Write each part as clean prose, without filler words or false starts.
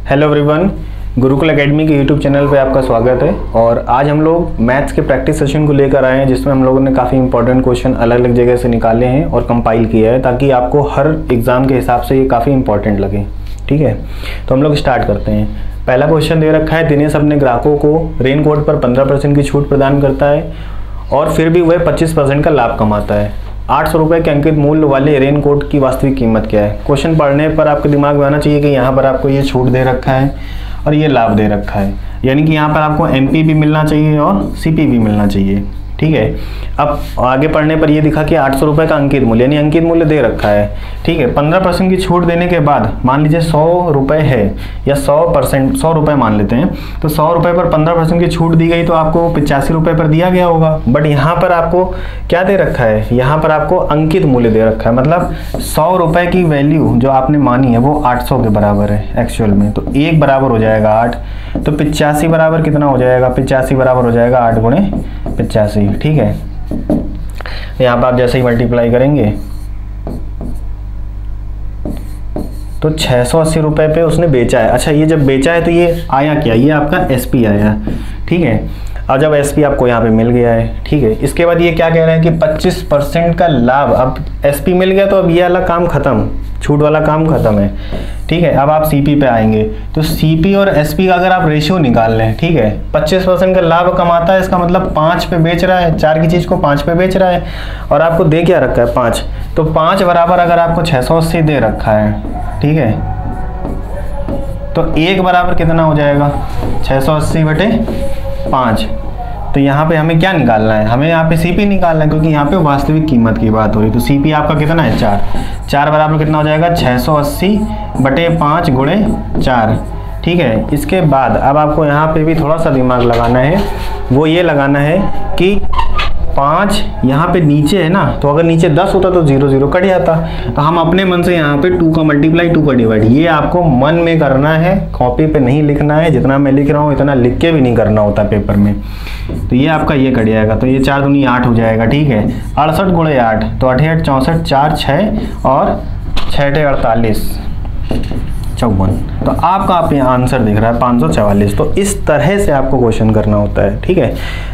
Hello everyone, Gurukul academy के YouTube channel पे आपका स्वागत है। और आज हम लोग मैथ्स के प्रैक्टिस सेशन को लेकर आए हैं, जिसमें हम लोगों ने काफ़ी इंपॉर्टेंट क्वेश्चन अलग अलग जगह से निकाले हैं और कंपाइल किया है, ताकि आपको हर एग्ज़ाम के हिसाब से ये काफ़ी इंपॉर्टेंट लगे। ठीक है, तो हम लोग स्टार्ट करते हैं। पहला क्वेश्चन दे रखा है, दिनेश अपने ग्राहकों को रेनकोट पर 15% की छूट प्रदान करता है और फिर भी वह 25% का लाभ कमाता है। 800 रुपये के अंकित मूल्य वाले रेनकोट की वास्तविक कीमत क्या है। क्वेश्चन पढ़ने पर आपके दिमाग में आना चाहिए कि यहाँ पर आपको ये छूट दे रखा है और ये लाभ दे रखा है, यानी कि यहाँ पर आपको एमपी भी मिलना चाहिए और सीपी भी मिलना चाहिए। ठीक है, अब आगे पढ़ने पर ये दिखा कि 800 रुपये का अंकित मूल्य, यानी अंकित मूल्य दे रखा है। ठीक है, 15% की छूट देने के बाद मान लीजिए 100 रुपये है या 100 रुपये मान लेते हैं, तो 100 रुपये पर 15% की छूट दी गई तो आपको 85 रुपये पर दिया गया होगा। बट यहाँ पर आपको क्या दे रखा है, यहाँ पर आपको अंकित मूल्य दे रखा है, मतलब 100 रुपये की वैल्यू जो आपने मानी है वो 800 के बराबर है एक्चुअल में। तो 1 बराबर हो जाएगा 8, तो 85 बराबर कितना हो जाएगा, 85 बराबर हो जाएगा 8 गुणे 85। ठीक है, यहाँ पर आप जैसे ही मल्टीप्लाई करेंगे तो 680 रुपये पे उसने बेचा है। अच्छा, ये जब बेचा है तो ये आया क्या, ये आपका एसपी आया। ठीक है, अब जब एसपी आपको यहाँ पे मिल गया है, ठीक है, इसके बाद ये क्या कह रहे हैं कि 25% का लाभ। अब एसपी मिल गया तो अब ये वाला काम खत्म, छूट वाला काम खत्म है। ठीक है, अब आप सीपी पे आएंगे तो सीपी और एसपी का अगर आप रेशियो निकाल लें, ठीक है, 25% का लाभ कमाता है, इसका मतलब 5 पे बेच रहा है, 4 की चीज़ को 5 पे बेच रहा है और आपको दे क्या रखा है 5, तो 5 बराबर अगर आपको 680 दे रखा है, ठीक है, तो 1 बराबर कितना हो जाएगा 680 बटे 5। तो यहाँ पे हमें क्या निकालना है, हमें यहाँ पे सीपी निकालना है, क्योंकि यहाँ पे वास्तविक कीमत की बात हो रही है। तो सीपी आपका कितना है 4 बराबर कितना हो जाएगा 680 बटे 5 गुणे 4। ठीक है, इसके बाद अब आपको यहाँ पे भी थोड़ा सा दिमाग लगाना है, वो ये लगाना है कि 5 यहाँ पे नीचे है ना, तो अगर नीचे 10 होता तो 0 0 कट जाता। तो हम अपने मन से यहाँ पे 2 का मल्टीप्लाई 2 का डिवाइड, ये आपको मन में करना है, कॉपी पे नहीं लिखना है। जितना मैं लिख रहा हूँ इतना लिख के भी नहीं करना होता पेपर में। तो ये आपका ये कट जाएगा, तो ये 4 दूनी 8 हो जाएगा। ठीक है, 68 गुणे 8 तो 88 64 4 6 और 6 48 54। तो आपका आप यहाँ आंसर दिख रहा है 544। तो इस तरह से आपको क्वेश्चन करना होता है। ठीक है,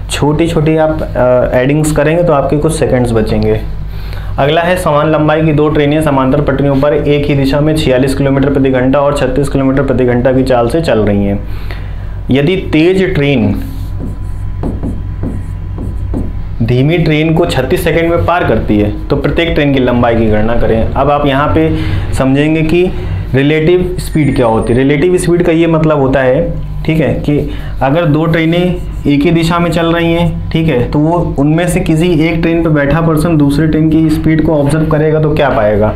छोटी छोटी आप एडिंग्स करेंगे तो आपके कुछ सेकंड्स बचेंगे। अगला है, समान लंबाई की 2 ट्रेनें समांतर पटरियों पर एक ही दिशा में 46 किलोमीटर प्रति घंटा और 36 किलोमीटर प्रति घंटा की चाल से चल रही हैं। यदि तेज ट्रेन धीमी ट्रेन को 36 सेकंड में पार करती है तो प्रत्येक ट्रेन की लंबाई की गणना करें। अब आप यहाँ पे समझेंगे कि रिलेटिव स्पीड क्या होती है। रिलेटिव स्पीड का ये मतलब होता है, ठीक है, कि अगर 2 ट्रेनें एक ही दिशा में चल रही हैं, ठीक है, तो वो उनमें से किसी एक ट्रेन पर बैठा पर्सन दूसरी ट्रेन की स्पीड को ऑब्जर्व करेगा तो क्या पाएगा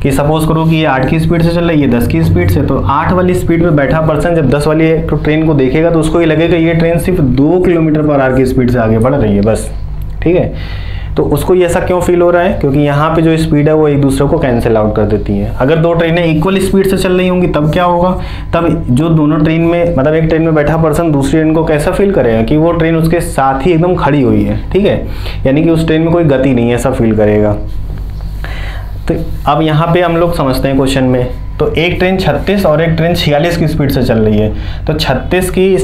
कि सपोज करो कि ये 8 की स्पीड से चल रही है, 10 की स्पीड से, तो 8 वाली स्पीड में बैठा पर्सन जब 10 वाली ट्रेन को देखेगा तो उसको ये लगेगा ये ट्रेन सिर्फ 2 किलोमीटर पर आवर की स्पीड से आगे बढ़ रही है बस। ठीक है, तो उसको ये ऐसा क्यों फील हो रहा है, क्योंकि यहाँ पे जो स्पीड है वो एक दूसरे को कैंसिल आउट कर देती है। अगर 2 ट्रेनें इक्वल स्पीड से चल रही होंगी तब क्या होगा, तब जो दोनों ट्रेन में, मतलब एक ट्रेन में बैठा पर्सन दूसरी ट्रेन को कैसा फील करेगा कि वो ट्रेन उसके साथ ही एकदम खड़ी हुई है। ठीक है, यानी कि उस ट्रेन में कोई गति नहीं है, ऐसा फील करेगा। तो अब यहाँ पे हम लोग समझते हैं क्वेश्चन में, तो एक ट्रेन 36 और एक ट्रेन 46 की स्पीड से चल रही है, तो 36 की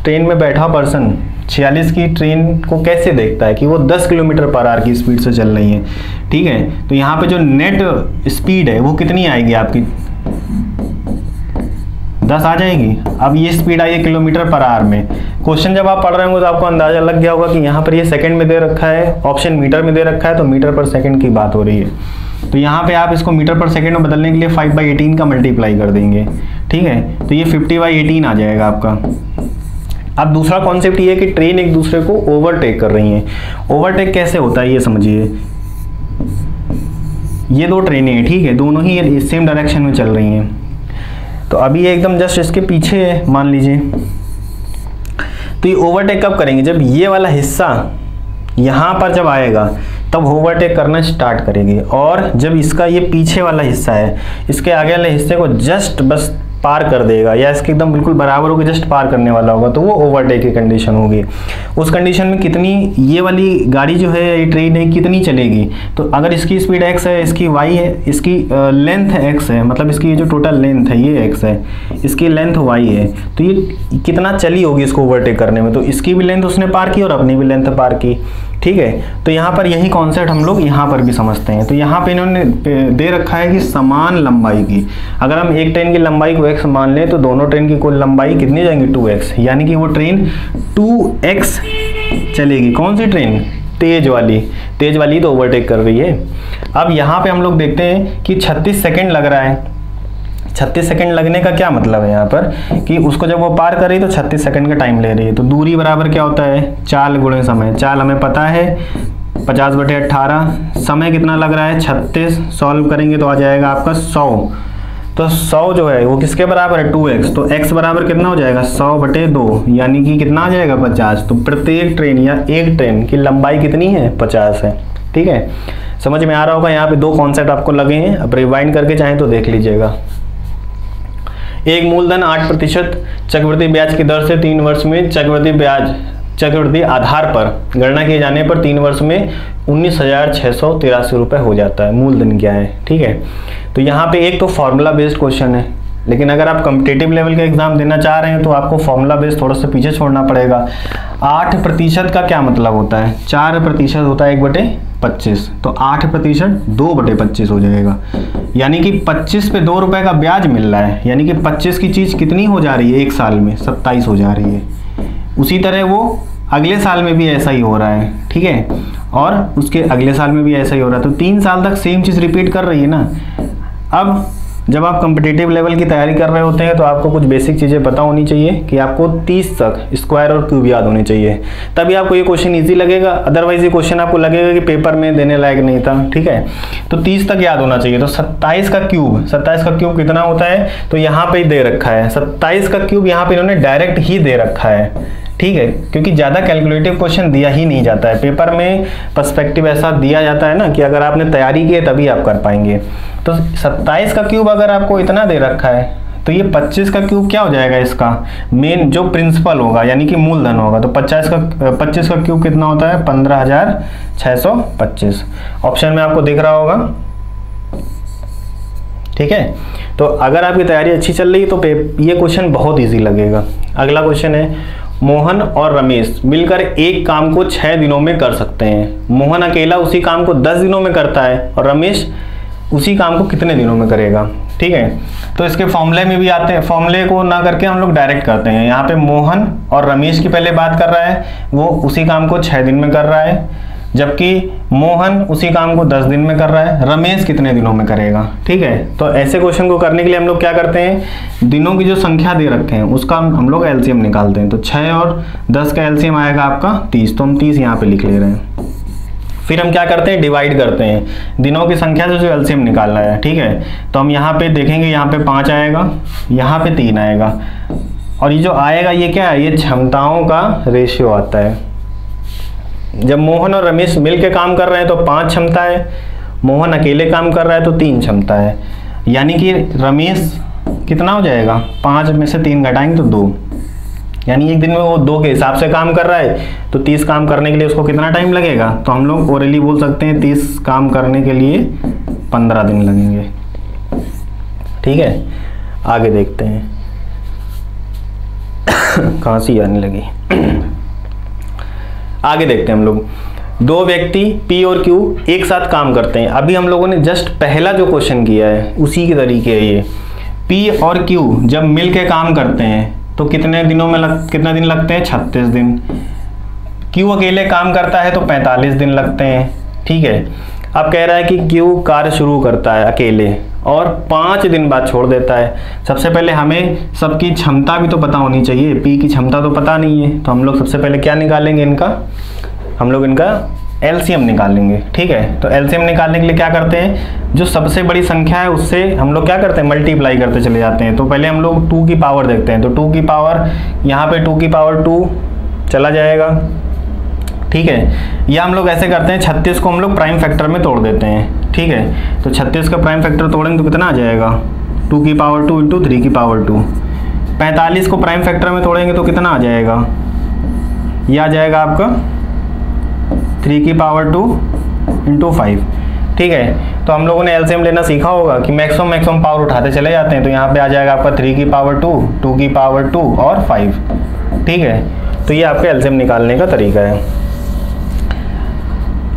ट्रेन में बैठा पर्सन 46 की ट्रेन को कैसे देखता है कि वो 10 किलोमीटर पर आवर की स्पीड से चल रही है। ठीक है, तो यहाँ पे जो नेट स्पीड है वो कितनी आएगी आपकी, 10 आ जाएगी। अब ये स्पीड आई है किलोमीटर पर आवर में। क्वेश्चन जब आप पढ़ रहे होंगे तो आपको अंदाजा लग गया होगा कि यहाँ पर ये सेकंड में दे रखा है, ऑप्शन मीटर में दे रखा है, तो मीटर पर सेकंड की बात हो रही है। तो यहाँ पे आप इसको मीटर पर सेकंड में बदलने के लिए 5/18 का मल्टीप्लाई कर देंगे। ठीक है, तो ये 50/18 आ जाएगा आपका। अब दूसरा कॉन्सेप्ट ये है कि ट्रेन एक दूसरे को ओवरटेक कर रही हैं। ओवरटेक कैसे होता है ये समझिए। ये 2 ट्रेनें हैं, ठीक है, दोनों ही सेम डायरेक्शन में चल रही हैं, तो अभी ये एकदम जस्ट इसके पीछे है मान लीजिए। तो ये ओवरटेक कब करेंगे, जब ये वाला हिस्सा यहाँ पर जब आएगा तब ओवरटेक करना स्टार्ट करेगी, और जब इसका ये पीछे वाला हिस्सा है इसके आगे वाले हिस्से को जस्ट बस पार कर देगा या इसके एकदम बिल्कुल बराबर होकर जस्ट पार करने वाला होगा, तो वो ओवरटेक की कंडीशन होगी। उस कंडीशन में कितनी ये वाली गाड़ी जो है, ये ट्रेन है, कितनी चलेगी, तो अगर इसकी स्पीड x है, इसकी y है, इसकी लेंथ x है, मतलब इसकी जो टोटल लेंथ है ये x है, इसकी लेंथ y है, तो ये कितना चली होगी इसको ओवरटेक करने में, तो इसकी भी लेंथ उसने पार की और अपनी भी लेंथ पार की। ठीक है, तो यहाँ पर यही कॉन्सेप्ट हम लोग यहाँ पर भी समझते हैं। तो यहाँ पे इन्होंने दे रखा है कि समान लंबाई की, अगर हम एक ट्रेन की लंबाई को x मान लें तो दोनों ट्रेन की कुल लंबाई कितनी जाएंगी 2x, यानी कि वो ट्रेन 2x चलेगी। कौन सी ट्रेन? तेज वाली तो ओवरटेक कर रही है। अब यहाँ पे हम लोग देखते हैं कि 36 सेकेंड लग रहा है। 36 सेकंड लगने का क्या मतलब है यहाँ पर कि उसको जब वो पार कर रही है तो 36 सेकंड का टाइम ले रही है। तो दूरी बराबर क्या होता है? चाल गुणे समय। चाल हमें पता है 50/18, समय कितना लग रहा है 36, सॉल्व करेंगे तो आ जाएगा आपका 100। तो 100 जो है वो किसके बराबर है? 2x। तो x बराबर कितना हो जाएगा? 100/2, यानी कि कितना आ जाएगा 50। तो प्रत्येक ट्रेन या एक ट्रेन की लंबाई कितनी है? 50 है। ठीक है, समझ में आ रहा होगा। यहाँ पे दो कॉन्सेप्ट आपको लगे हैं, अब रिवाइंड करके चाहें तो देख लीजिएगा। एक मूलधन 8% चक्रवृद्धि ब्याज की दर से 3 वर्ष में चक्रवृद्धि आधार पर गणना किए जाने पर 3 वर्ष में 19,683 रुपये हो जाता है। मूलधन क्या है? ठीक है, तो यहाँ पे एक तो फॉर्मूला बेस्ड क्वेश्चन है, लेकिन अगर आप कॉम्पिटिटिव लेवल का एग्जाम देना चाह रहे हैं तो आपको फॉर्मूला बेस्ड थोड़ा सा पीछे छोड़ना पड़ेगा। 8% का क्या मतलब होता है? 4% होता है 1/25, तो 8% 2/25 हो जाएगा, यानी कि 25 पे 2 रुपए का ब्याज मिल रहा है, यानी कि 25 की चीज़ कितनी हो जा रही है एक साल में? 27 हो जा रही है। उसी तरह वो अगले साल में भी ऐसा ही हो रहा है। ठीक है, और उसके अगले साल में भी ऐसा ही हो रहा है, तो 3 साल तक सेम चीज़ रिपीट कर रही है ना। अब जब आप कॉम्पिटिटिव लेवल की तैयारी कर रहे होते हैं तो आपको कुछ बेसिक चीज़ें पता होनी चाहिए कि आपको 30 तक स्क्वायर और क्यूब याद होने चाहिए, तभी आपको ये क्वेश्चन इजी लगेगा। अदरवाइज ये क्वेश्चन आपको लगेगा कि पेपर में देने लायक नहीं था। ठीक है, तो 30 तक याद होना चाहिए। तो 27 का क्यूब कितना होता है? तो यहाँ पे ही दे रखा है 27 का क्यूब, यहाँ पे इन्होंने डायरेक्ट ही दे रखा है। ठीक है, क्योंकि ज़्यादा कैलकुलेटिव क्वेश्चन दिया ही नहीं जाता है पेपर में। पर्सपेक्टिव ऐसा दिया जाता है ना कि अगर आपने तैयारी की है तभी आप कर पाएंगे। तो 27 का क्यूब अगर आपको इतना दे रखा है तो ये 25 का क्यूब क्या हो जाएगा? इसका मेन जो प्रिंसिपल होगा यानी कि मूलधन होगा। तो 25 का क्यूब कितना होता है? 15,625। ऑप्शन में आपको दिख रहा होगा। ठीक है, तो अगर आपकी तैयारी अच्छी चल रही है तो ये क्वेश्चन बहुत ईजी लगेगा। अगला क्वेश्चन है, मोहन और रमेश मिलकर एक काम को 6 दिनों में कर सकते हैं। मोहन अकेला उसी काम को 10 दिनों में करता है और रमेश उसी काम को कितने दिनों में करेगा? ठीक है, तो इसके फॉर्मूले में भी आते हैं, फॉर्मूले को ना करके हम लोग डायरेक्ट करते हैं। यहाँ पे मोहन और रमेश की पहले बात कर रहा है, वो उसी काम को 6 दिन में कर रहा है, जबकि मोहन उसी काम को 10 दिन में कर रहा है। रमेश कितने दिनों में करेगा? ठीक है, तो ऐसे क्वेश्चन को करने के लिए हम लोग क्या करते हैं, दिनों की जो संख्या दे रखे हैं उसका हम लोग एलसीएम निकालते हैं। तो 6 और 10 का एलसीएम आएगा आपका 30, तो हम 30 यहाँ पे लिख ले रहे हैं। फिर हम क्या करते हैं, डिवाइड करते हैं दिनों की संख्या से जो एलसीएम निकालना है। ठीक है, तो हम यहाँ पे देखेंगे, यहाँ पे 5 आएगा, यहाँ पे 3 आएगा, और ये जो आएगा ये क्या है? ये क्षमताओं का रेशियो आता है। जब मोहन और रमेश मिल के काम कर रहे हैं तो 5 क्षमता है, मोहन अकेले काम कर रहा है तो 3 क्षमता है, यानी कि रमेश कितना हो जाएगा? 5 में से 3 घटाएंगे तो 2, यानी एक दिन में वो 2 के हिसाब से काम कर रहा है। तो 30 काम करने के लिए उसको कितना टाइम लगेगा? तो हम लोग ओरली बोल सकते हैं 30 काम करने के लिए 15 दिन लगेंगे। ठीक है, आगे देखते हैं। खांसी आने लगी। आगे देखते हैं हम लोग। 2 व्यक्ति P और Q एक साथ काम करते हैं। अभी हम लोगों ने जस्ट पहला जो क्वेश्चन किया है उसी के तरीके है ये। P और Q जब मिल के काम करते हैं तो कितने दिन लगते हैं? 36 दिन। Q अकेले काम करता है तो 45 दिन लगते हैं। ठीक है, अब कह रहा है कि Q कार्य शुरू करता है अकेले और 5 दिन बाद छोड़ देता है। सबसे पहले हमें सबकी क्षमता भी तो पता होनी चाहिए। P की क्षमता तो पता नहीं है, तो हम लोग सबसे पहले क्या निकालेंगे? हम लोग इनका एलसीएम निकालेंगे। ठीक है, तो एलसीएम निकालने के लिए क्या करते हैं, जो सबसे बड़ी संख्या है उससे हम लोग क्या करते हैं? मल्टीप्लाई करते चले जाते हैं। तो पहले हम लोग 2 की पावर देखते हैं, तो 2 की पावर यहाँ पे 2 की पावर 2 चला जाएगा। ठीक है, या हम लोग ऐसे करते हैं 36 को हम लोग प्राइम फैक्टर में तोड़ देते हैं। ठीक है, तो 36 का प्राइम फैक्टर तोड़ेंगे तो कितना आ जाएगा? 2 की पावर 2 इंटू 3 की पावर 2। 45 को प्राइम फैक्टर में तोड़ेंगे तो कितना आ जाएगा, यह आ जाएगा आपका 3 की पावर 2 इंटू 5। ठीक है, तो हम लोगों ने एलसीएम लेना सीखा होगा कि मैक्सिमम पावर उठाते चले जाते हैं। तो यहाँ पे आ जाएगा आपका 3 की पावर 2, 2 की पावर 2 और 5। ठीक है, तो ये आपका एलसीएम निकालने का तरीका है।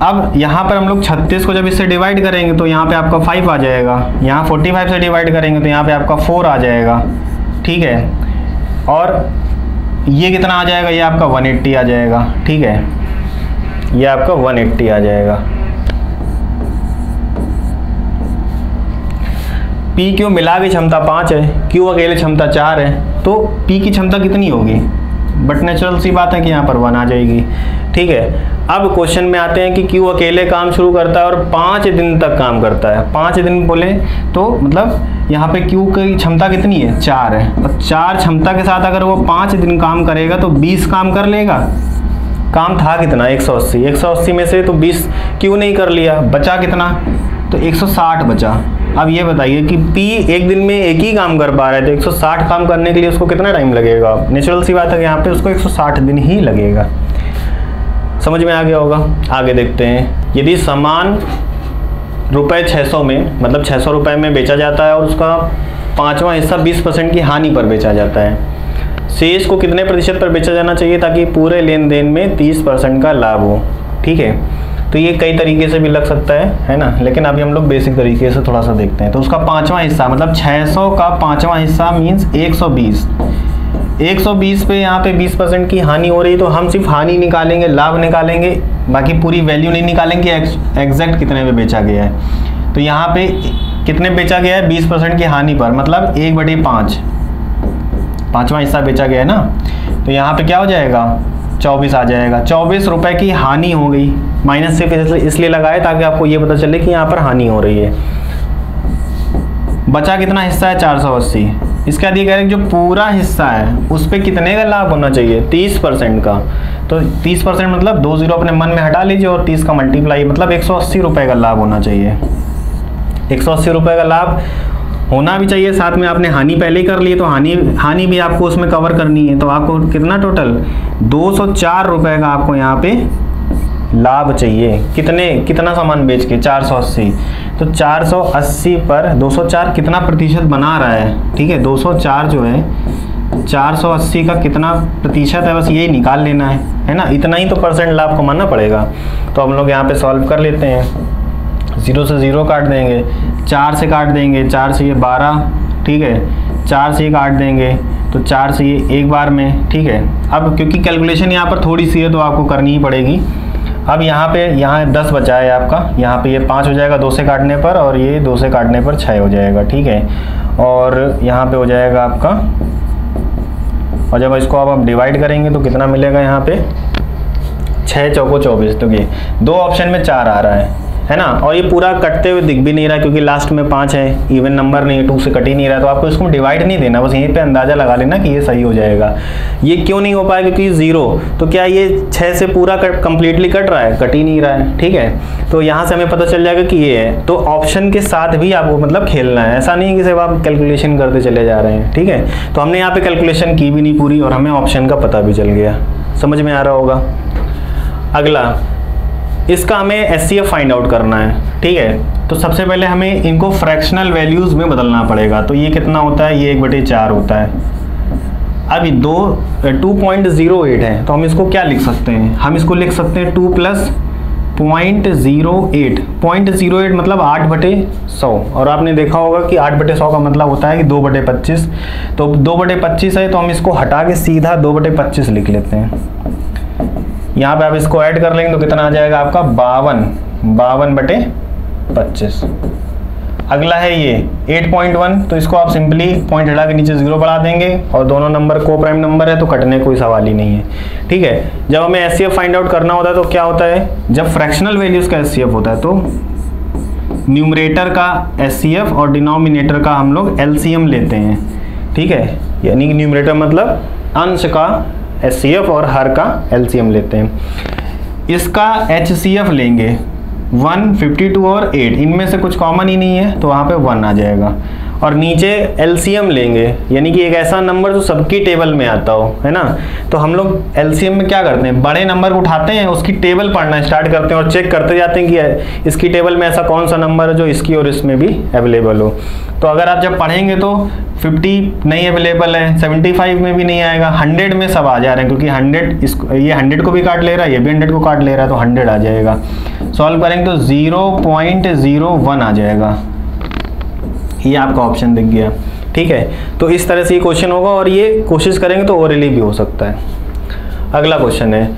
अब यहाँ पर हम लोग 36 को जब इससे डिवाइड करेंगे तो यहाँ पे आपका 5 आ जाएगा, यहाँ 45 से डिवाइड करेंगे तो यहाँ पे आपका 4 आ जाएगा। ठीक है, और ये कितना आ जाएगा, ये आपका 180 आ जाएगा। ठीक है, ये आपका 180 आ जाएगा। पी क्यू मिला की क्षमता 5 है, क्यू अकेले क्षमता 4 है, तो पी की क्षमता कितनी होगी, बट नेचुरल सी बात है कि यहाँ पर 1 आ जाएगी। ठीक है, अब क्वेश्चन में आते हैं कि क्यू अकेले काम शुरू करता है और 5 दिन तक काम करता है। 5 दिन बोले तो मतलब यहाँ पे क्यू की क्षमता कितनी है, 4 है, और 4 क्षमता के साथ अगर वो 5 दिन काम करेगा तो 20 काम कर लेगा। काम था कितना, 180, 180 में से तो 20 क्यू नहीं कर लिया, बचा कितना, तो 160 बचा। अब ये बताइए कि पी एक दिन में एक ही काम कर पा रहा है, तो 160 काम करने के लिए उसको कितना टाइम लगेगा। नेचुरल सी बात है कि यहाँ पे उसको 160 दिन ही लगेगा। समझ में आ गया होगा। आगे देखते हैं, यदि सामान रुपये 600 में, मतलब 600 रुपये में बेचा जाता है और उसका 5वां हिस्सा 20% की हानि पर बेचा जाता है, शेष को कितने प्रतिशत पर बेचा जाना चाहिए ताकि पूरे लेन देन में 30% का लाभ हो। ठीक है, तो ये कई तरीके से भी लग सकता है ना, लेकिन अभी हम लोग बेसिक तरीके से थोड़ा सा देखते हैं। तो उसका 5वां हिस्सा मतलब 600 का 5वां हिस्सा मीन्स 120। 120 पे यहाँ पे 20% की हानि हो रही, तो हम सिर्फ हानि निकालेंगे, लाभ निकालेंगे, बाकी पूरी वैल्यू नहीं निकालेंगे एग्जैक्ट कितने में बेचा गया है। तो यहाँ पे कितने बेचा गया है, 20% की हानि पर, मतलब 1/5, 5वां हिस्सा बेचा गया है ना। तो यहाँ पे क्या हो जाएगा, 24 आ जाएगा। 24 रुपए की हानि हो गई, माइनस सिर्फ इसलिए लगाए ताकि आपको ये पता चले कि यहाँ पर हानि हो रही है। बचा कितना हिस्सा है, 480। इसके बाद ये कह रहे हैं जो पूरा हिस्सा है उस पर कितने का लाभ होना चाहिए, 30% का। तो 30% मतलब 2 0 अपने मन में हटा लीजिए और 30 का मल्टीप्लाई, मतलब 180 रुपये का लाभ होना चाहिए। 180 रुपये का लाभ होना भी चाहिए। साथ में आपने हानि पहले ही कर ली, तो हानि भी आपको उसमें कवर करनी है। तो आपको कितना टोटल 204 रुपये का आपको यहाँ पे लाभ चाहिए। कितना सामान बेच के, 480। तो 480 पर 204 कितना प्रतिशत बना रहा है। ठीक है, 204 जो है 480 का कितना प्रतिशत है, बस यही निकाल लेना है ना। इतना ही तो परसेंट लाभ कमाना पड़ेगा। तो हम लोग यहाँ पे सॉल्व कर लेते हैं। 0 से 0 काट देंगे, 4 से काट देंगे, 4 से ये 12, ठीक है, 4 से ये काट देंगे तो 4 से ये एक बार में। ठीक है, अब क्योंकि कैलकुलेशन यहाँ पर थोड़ी सी है तो आपको करनी ही पड़ेगी। अब यहाँ 10 बचा है आपका, यहाँ पे ये 5 हो जाएगा 2 से काटने पर, और ये 2 से काटने पर 6 हो जाएगा। ठीक है, और यहाँ पे हो जाएगा आपका, और जब इसको आप डिवाइड करेंगे तो कितना मिलेगा यहाँ पे, 6 चौको 24। तो ये 2 ऑप्शन में 4 आ रहा है ना। और ये पूरा कटते हुए दिख भी नहीं रहा क्योंकि लास्ट में 5 है, इवन नंबर नहीं है, 2 से कट ही नहीं रहा। तो आपको इसको डिवाइड नहीं देना, बस यहीं पे अंदाजा लगा लेना कि ये सही हो जाएगा। ये क्यों नहीं हो पाएगा, क्योंकि 0, तो क्या ये 6 से पूरा कंप्लीटली कट रहा है, कट ही नहीं रहा है। ठीक है, तो यहाँ से हमें पता चल जाएगा कि ये है। तो ऑप्शन के साथ भी आपको मतलब खेलना है, ऐसा नहीं है कि सिर्फ आप कैलकुलेशन करते चले जा रहे हैं। ठीक है, तो हमने यहाँ पे कैलकुलेशन की भी नहीं पूरी और हमें ऑप्शन का पता भी चल गया। समझ में आ रहा होगा। अगला, इसका हमें एचसीएफ फाइंड आउट करना है। ठीक है, तो सबसे पहले हमें इनको फ्रैक्शनल वैल्यूज़ में बदलना पड़ेगा। तो ये कितना होता है, ये 1/4 होता है। अभी 2.08 है, तो हम इसको क्या लिख सकते हैं, हम इसको लिख सकते हैं 2 + 0.08। 0.08 मतलब 8/100, और आपने देखा होगा कि 8/100 का मतलब होता है कि 2/25। तो 2/25 है, तो हम इसको हटा के सीधा 2/25 लिख लेते हैं। यहाँ पे आप इसको ऐड कर लेंगे तो कितना आ जाएगा आपका 52/25। अगला है ये 8.1, तो इसको आप सिंपली पॉइंट हटा के नीचे 0 बढ़ा देंगे, और दोनों नंबर को प्राइम नंबर है तो कटने कोई सवाल ही नहीं है। ठीक है, जब हमें एचसीएफ फाइंड आउट करना होता है तो क्या होता है, जब फ्रैक्शनल वैल्यूज का एचसीएफ होता है तो न्यूमरेटर का एचसीएफ और डिनोमिनेटर का हम लोग एलसीएम लेते हैं। ठीक है, यानी कि न्यूमरेटर मतलब अंश का एचसीएफ और हर का एलसीएम लेते हैं। इसका एचसीएफ लेंगे 1, 52 और 8, इनमें से कुछ कॉमन ही नहीं है तो वहाँ पे 1 आ जाएगा। और नीचे एलसीएम लेंगे, यानी कि एक ऐसा नंबर जो सबकी टेबल में आता हो, है ना। तो हम लोग एलसीएम में क्या करते हैं, बड़े नंबर को उठाते हैं, उसकी टेबल पढ़ना स्टार्ट करते हैं और चेक करते जाते हैं कि इसकी टेबल में ऐसा कौन सा नंबर है जो इसकी और इसमें भी अवेलेबल हो। तो अगर आप जब पढ़ेंगे तो 50 नहीं अवेलेबल है, 75 में भी नहीं आएगा, 100 में सब आ जा रहे हैं, क्योंकि 100 ये 100 को भी काट ले रहा है, ये भी 100 को काट ले रहा है, तो 100 आ जाएगा। सॉल्व करेंगे तो 0.01 आ जाएगा। ये आपका ऑप्शन दिख गया, ठीक है। तो इस तरह से ये क्वेश्चन होगा और ये कोशिश करेंगे तो ओरली भी हो सकता है। अगला क्वेश्चन है,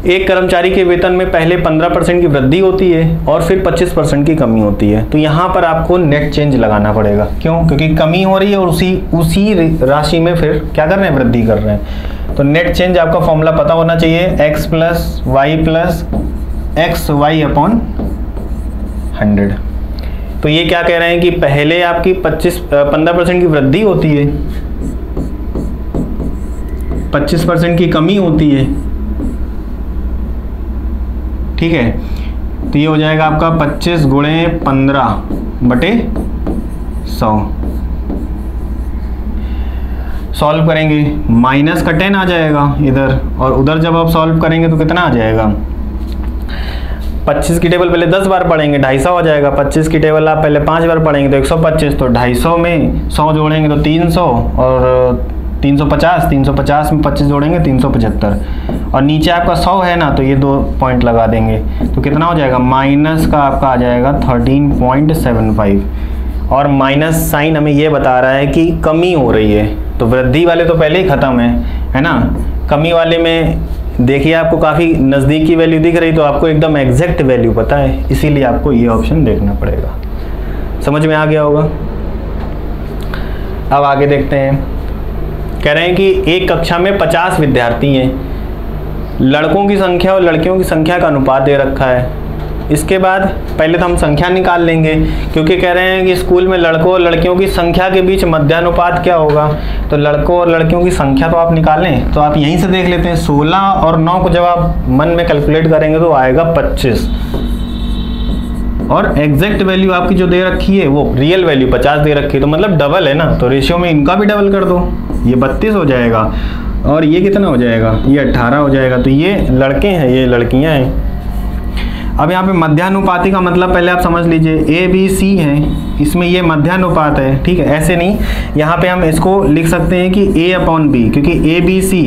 एक कर्मचारी के वेतन में पहले 15% की वृद्धि होती है और फिर 25% की कमी होती है। तो यहाँ पर आपको नेट चेंज लगाना पड़ेगा। क्यों? क्योंकि कमी हो रही है और उसी राशि में फिर क्या कर रहे हैं, वृद्धि कर रहे हैं। तो नेट चेंज आपका फॉर्मूला पता होना चाहिए, x + y + xy अपॉन 100। तो ये क्या कह रहे हैं कि पहले आपकी 15% की वृद्धि होती है, 25% की कमी होती है, ठीक है। तो ये हो जाएगा आपका 25 × 15/100। सॉल्व करेंगे माइनस का 10 आ जाएगा इधर, और उधर जब आप सॉल्व करेंगे तो कितना आ जाएगा, 25 की टेबल पहले 10 बार पढ़ेंगे 250 हो जाएगा, 25 की टेबल आप पहले 5 बार पढ़ेंगे तो 125, तो 250 में 100 जोड़ेंगे तो 300, और 350, 350 में 25 जोड़ेंगे 375, और नीचे आपका 100 है ना, तो ये 2 पॉइंट लगा देंगे तो कितना हो जाएगा, माइनस का आपका आ जाएगा 13.75। और माइनस साइन हमें ये बता रहा है कि कमी हो रही है, तो वृद्धि वाले तो पहले ही ख़त्म है ना। कमी वाले में देखिए आपको काफ़ी नज़दीक की वैल्यू दिख रही, तो आपको एकदम एग्जैक्ट वैल्यू पता है, इसीलिए आपको ये ऑप्शन देखना पड़ेगा। समझ में आ गया होगा। अब आगे देखते हैं, कह रहे हैं कि एक कक्षा में 50 विद्यार्थी हैं, लड़कों की संख्या और लड़कियों की संख्या का अनुपात दे रखा है। इसके बाद पहले तो हम संख्या निकाल लेंगे, क्योंकि कह रहे हैं कि स्कूल में लड़कों और लड़कियों की संख्या के बीच मध्यानुपात क्या होगा। तो लड़कों और लड़कियों की संख्या तो आप निकालें, तो आप यहीं से देख लेते हैं। 16 और 9 को जब आप मन में कैलकुलेट करेंगे तो आएगा 25, और एग्जैक्ट वैल्यू आपकी जो दे रखी है वो रियल वैल्यू 50 दे रखी है, तो मतलब डबल है ना, तो रेशियो में इनका भी डबल कर दो, ये 32 हो जाएगा, और ये कितना हो जाएगा, ये 18 हो जाएगा। तो ये लड़के हैं, ये लड़कियां हैं। अब यहाँ पे मध्यानुपाती का मतलब पहले आप समझ लीजिए, ए बी सी है, इसमें ये मध्यानुपात है, ठीक है। ऐसे नहीं, यहाँ पे हम इसको लिख सकते हैं कि a अपॉन बी, क्योंकि ए बी सी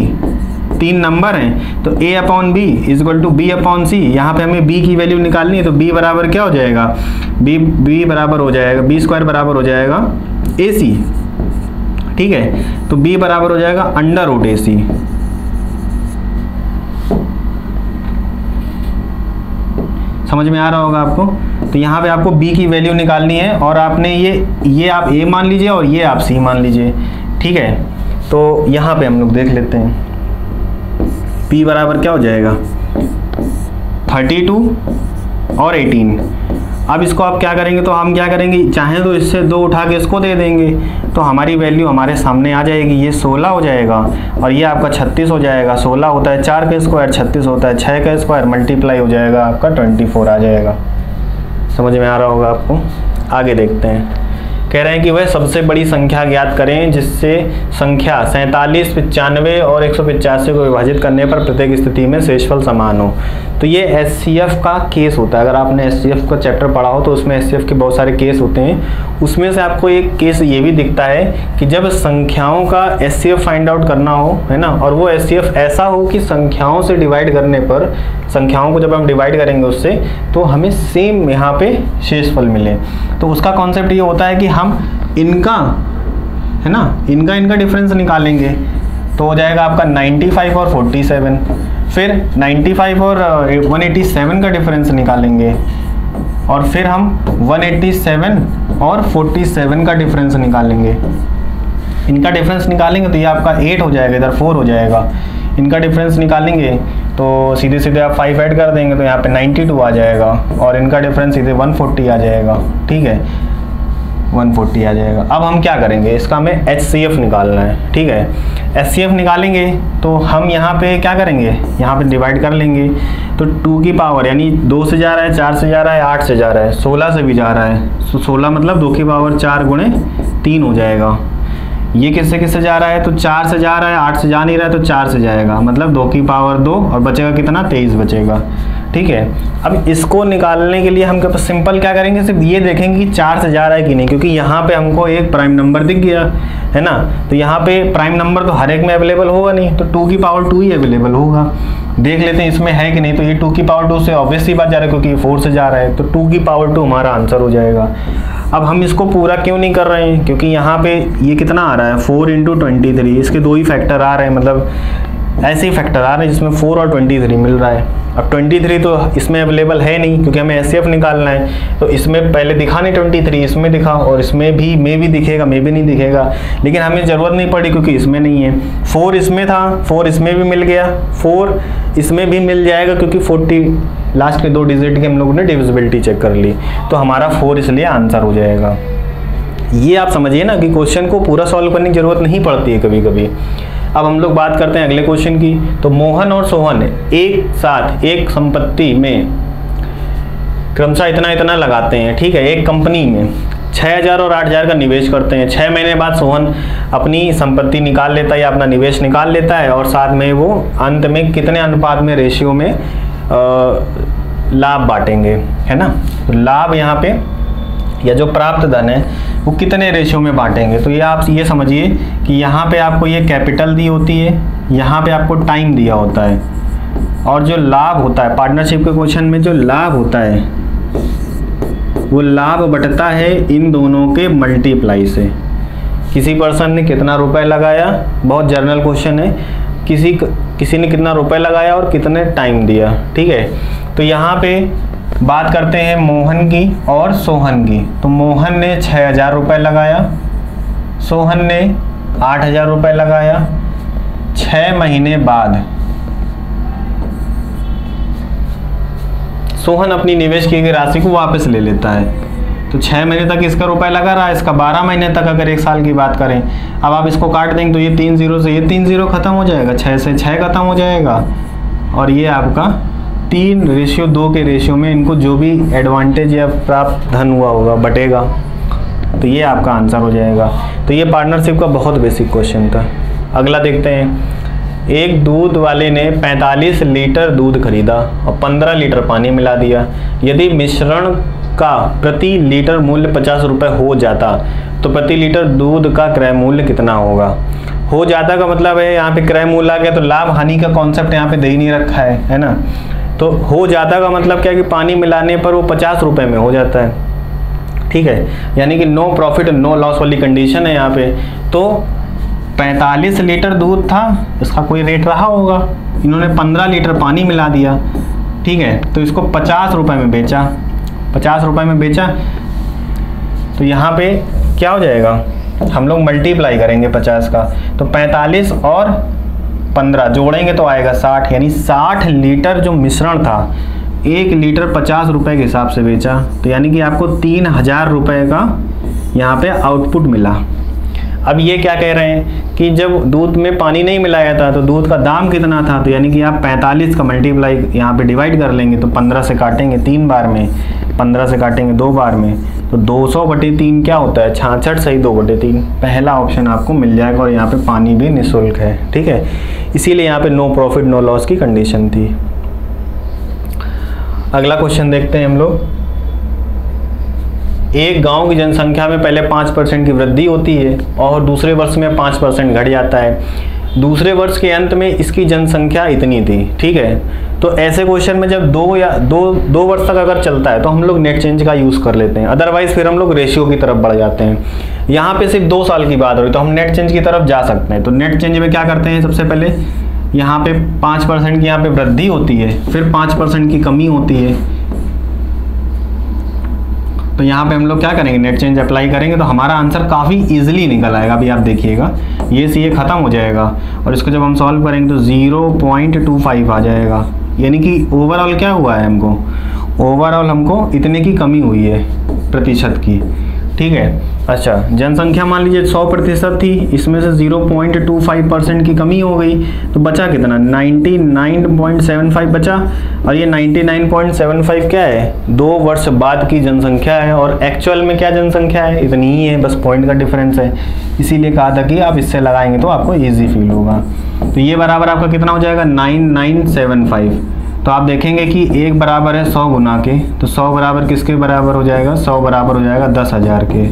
3 नंबर हैं, तो a upon B equal to b upon C. यहाँ पे हमें b की वैल्यू निकालनी है, तो b बराबर क्या हो जाएगा, b बराबर हो जाएगा b² बराबर हो जाएगा ac, ठीक है। तो b बराबर हो जाएगा √ac। समझ में आ रहा होगा आपको। तो यहाँ पे आपको b की वैल्यू निकालनी है, और आपने ये आप a मान लीजिए और ये आप c मान लीजिए, ठीक है। तो यहाँ पे हम लोग देख लेते हैं, p बराबर क्या हो जाएगा 32 और 18। अब इसको आप क्या करेंगे, तो हम क्या करेंगे, चाहें तो इससे 2 उठा के इसको दे देंगे, तो हमारी वैल्यू हमारे सामने आ जाएगी। ये 16 हो जाएगा और ये आपका 36 हो जाएगा। 16 होता है 4 का स्क्वायर, 36 होता है 6 का स्क्वायर, मल्टीप्लाई हो जाएगा आपका 24 आ जाएगा। समझ में आ रहा होगा आपको। आगे देखते हैं, कह रहे हैं कि वह सबसे बड़ी संख्या ज्ञात करें जिससे संख्या 47, 95 और 185 को विभाजित करने पर प्रत्येक स्थिति में शेषफल समान हो। तो ये एचसीएफ का केस होता है। अगर आपने एचसीएफ का चैप्टर पढ़ा हो तो उसमें एचसीएफ के बहुत सारे केस होते हैं। उसमें से आपको एक केस ये भी दिखता है कि जब संख्याओं का एचसीएफ फाइंड आउट करना हो, है ना, और वो एचसीएफ ऐसा हो कि संख्याओं से डिवाइड करने पर, संख्याओं को जब हम डिवाइड करेंगे उससे, तो हमें सेम यहाँ पे शेषफल मिले। तो उसका कॉन्सेप्ट ये होता है कि हम इनका, है ना, इनका डिफरेंस निकालेंगे, तो हो जाएगा आपका 95 और 47। फिर 95 और 187 का डिफरेंस निकालेंगे, और फिर हम 187 और 47 का डिफरेंस निकालेंगे। इनका डिफरेंस निकालेंगे तो ये आपका 8 हो जाएगा, इधर 4 हो जाएगा। इनका डिफरेंस निकालेंगे तो सीधे सीधे आप 5 ऐड कर देंगे तो यहाँ पे 92 आ जाएगा, और इनका डिफरेंस सीधे 140 आ जाएगा, ठीक है। 140 आ जाएगा। अब हम क्या करेंगे, इसका हमें HCF निकालना है, ठीक है। HCF निकालेंगे तो हम यहाँ पे क्या करेंगे, यहाँ पे डिवाइड कर लेंगे। तो 2 की पावर यानी 2 से जा रहा है, 4 से जा रहा है, 8 से जा रहा है, 16 से भी जा रहा है। तो 16 मतलब 2 की पावर 4 गुणे 3 हो जाएगा। ये किससे किससे जा रहा है, तो 4 से जा रहा है, 8 से जा नहीं रहा है तो 4 से जाएगा, मतलब 2 की पावर 2 और बचेगा कितना, 23 बचेगा, ठीक है। अब इसको निकालने के लिए हम सिंपल क्या करेंगे, सिर्फ ये देखेंगे कि 4 से जा रहा है कि नहीं, क्योंकि यहाँ पे हमको एक प्राइम नंबर दिख गया है ना। तो यहाँ पे प्राइम नंबर तो हर एक में अवेलेबल होगा नहीं, तो 2 की पावर 2 ही अवेलेबल होगा। देख लेते हैं इसमें है कि नहीं। तो ये 2 की पावर 2 से ऑब्वियस सी बात जा रहा है, क्योंकि 4 से जा रहा है, तो 2 की पावर 2 हमारा आंसर हो जाएगा। अब हम इसको पूरा क्यों नहीं कर रहे हैं, क्योंकि यहाँ पे ये कितना आ रहा है, 4 × 23, इसके 2 ही फैक्टर आ रहे हैं, मतलब ऐसे ही फैक्टर आ रहे हैं जिसमें 4 और 23 मिल रहा है। अब 23 तो इसमें अवेलेबल है नहीं, क्योंकि हमें HCF निकालना है। तो इसमें पहले दिखा नहीं 23, इसमें दिखा, और इसमें भी मे भी दिखेगा, मे भी नहीं दिखेगा, लेकिन हमें ज़रूरत नहीं पड़ी क्योंकि इसमें नहीं है। 4 इसमें था, 4 इसमें भी मिल गया, 4 इसमें भी मिल जाएगा, क्योंकि 40 लास्ट के 2 डिजिट की हम लोगों ने डिविजिबिलिटी चेक कर ली, तो हमारा 4 इसलिए आंसर हो जाएगा। ये आप समझिए ना कि क्वेश्चन को पूरा सॉल्व करने की ज़रूरत नहीं पड़ती है कभी कभी। अब हम लोग बात करते हैं अगले क्वेश्चन की। तो मोहन और सोहन एक साथ एक संपत्ति में क्रमशः इतना इतना लगाते हैं, ठीक है। एक कंपनी में 6000 और 8000 का निवेश करते हैं। 6 महीने बाद सोहन अपनी संपत्ति निकाल लेता है या अपना निवेश निकाल लेता है, और साथ में वो अंत में कितने अनुपात में रेशियो में लाभ बांटेंगे, है ना। तो लाभ यहाँ पे या जो प्राप्त धन है वो कितने रेशियो में बांटेंगे। तो ये आप ये समझिए कि यहाँ पे आपको ये कैपिटल दी होती है, यहाँ पे आपको टाइम दिया होता है, और जो लाभ होता है पार्टनरशिप के क्वेश्चन में जो लाभ होता है वो लाभ बटता है इन दोनों के मल्टीप्लाई से। किसी पर्सन ने कितना रुपए लगाया, बहुत जनरल क्वेश्चन है, किसी ने कितना रुपए लगाया और कितने टाइम दिया, ठीक है। तो यहाँ पे बात करते हैं मोहन की और सोहन की। तो मोहन ने 6000 रुपये लगाया, सोहन ने 8000 रुपये लगाया। 6 महीने बाद सोहन अपनी निवेश की गई राशि को वापस ले लेता है। तो 6 महीने तक इसका रुपया लगा रहा है, इसका 12 महीने तक अगर 1 साल की बात करें। अब आप इसको काट देंगे तो ये 3 0 से ये 3 0 खत्म हो जाएगा, 6 से 6 खत्म हो जाएगा, और ये आपका 3:2 के रेशियो में इनको जो भी एडवांटेज या प्राप्त धन हुआ होगा बटेगा। तो ये आपका आंसर हो जाएगा। तो ये पार्टनरशिप का बहुत बेसिक क्वेश्चन था। अगला देखते हैं। एक दूध वाले ने 45 लीटर दूध खरीदा और 15 लीटर पानी मिला दिया। यदि मिश्रण का प्रति लीटर मूल्य 50 रुपये हो जाता तो प्रति लीटर दूध का क्रय मूल्य कितना होगा। हो जाता का मतलब है यहाँ पे क्रय मूल्य आ गया, तो लाभ हानि का कॉन्सेप्ट यहाँ पे दे ही नहीं रखा है ना। तो हो जाता का मतलब क्या है कि पानी मिलाने पर वो 50 रुपये में हो जाता है, ठीक है। यानी कि नो प्रॉफिट नो लॉस वाली कंडीशन है यहाँ पे। तो 45 लीटर दूध था, इसका कोई रेट रहा होगा, इन्होंने 15 लीटर पानी मिला दिया, ठीक है। तो इसको 50 रुपये में बेचा, 50 रुपये में बेचा। तो यहाँ पे क्या हो जाएगा, हम लोग मल्टीप्लाई करेंगे 50 का, तो 45 और 15 जोड़ेंगे तो आएगा 60, यानी 60 लीटर जो मिश्रण था 1 लीटर 50 रुपये के हिसाब से बेचा। तो यानी कि आपको 3000 रुपये का यहाँ पे आउटपुट मिला। अब ये क्या कह रहे हैं कि जब दूध में पानी नहीं मिलाया था तो दूध का दाम कितना था। तो यानी कि आप 45 का मल्टीप्लाई यहाँ पे डिवाइड कर लेंगे, तो 15 से काटेंगे 3 बार में, 15 से काटेंगे 2 बार में, तो 200/3 क्या होता है, 66 सही 2/3। पहला ऑप्शन आपको मिल जाएगा, और यहाँ पे पानी भी निःशुल्क है, ठीक है। इसीलिए यहाँ पे नो प्रॉफिट नो लॉस की कंडीशन थी। अगला क्वेश्चन देखते हैं हम लोग। एक गांव की जनसंख्या में पहले 5% की वृद्धि होती है और दूसरे वर्ष में 5% घट जाता है। दूसरे वर्ष के अंत में इसकी जनसंख्या इतनी थी, ठीक है। तो ऐसे क्वेश्चन में जब 2 वर्ष तक अगर चलता है तो हम लोग नेट चेंज का यूज़ कर लेते हैं, अदरवाइज फिर हम लोग रेशियो की तरफ बढ़ जाते हैं। यहाँ पे सिर्फ 2 साल की बात हो रही तो हम नेट चेंज की तरफ जा सकते हैं। तो नेट चेंज में क्या करते हैं, सबसे पहले यहाँ पे 5% की यहाँ पे वृद्धि होती है, फिर 5% की कमी होती है। तो यहाँ पे हम लोग क्या करेंगे, नेट चेंज अप्लाई करेंगे, तो हमारा आंसर काफ़ी इजीली निकल आएगा। अभी आप देखिएगा ये से ये ख़त्म हो जाएगा, और इसको जब हम सॉल्व करेंगे तो 0.25 आ जाएगा। यानी कि ओवरऑल क्या हुआ है, हमको ओवरऑल हमको इतने की कमी हुई है प्रतिशत की, ठीक है। अच्छा, जनसंख्या मान लीजिए 100% थी, इसमें से 0.25% की कमी हो गई, तो बचा कितना, 99.75 बचा। और ये 99.75 क्या है, 2 वर्ष बाद की जनसंख्या है, और एक्चुअल में क्या जनसंख्या है, इतनी ही है, बस पॉइंट का डिफरेंस है। इसीलिए कहा था कि आप इससे लगाएंगे तो आपको ईजी फील होगा। तो ये बराबर आपका कितना हो जाएगा, 9975। तो आप देखेंगे कि 1 बराबर है 100 गुना के, तो 100 बराबर किसके बराबर हो जाएगा, 100 बराबर हो जाएगा 10,000 के।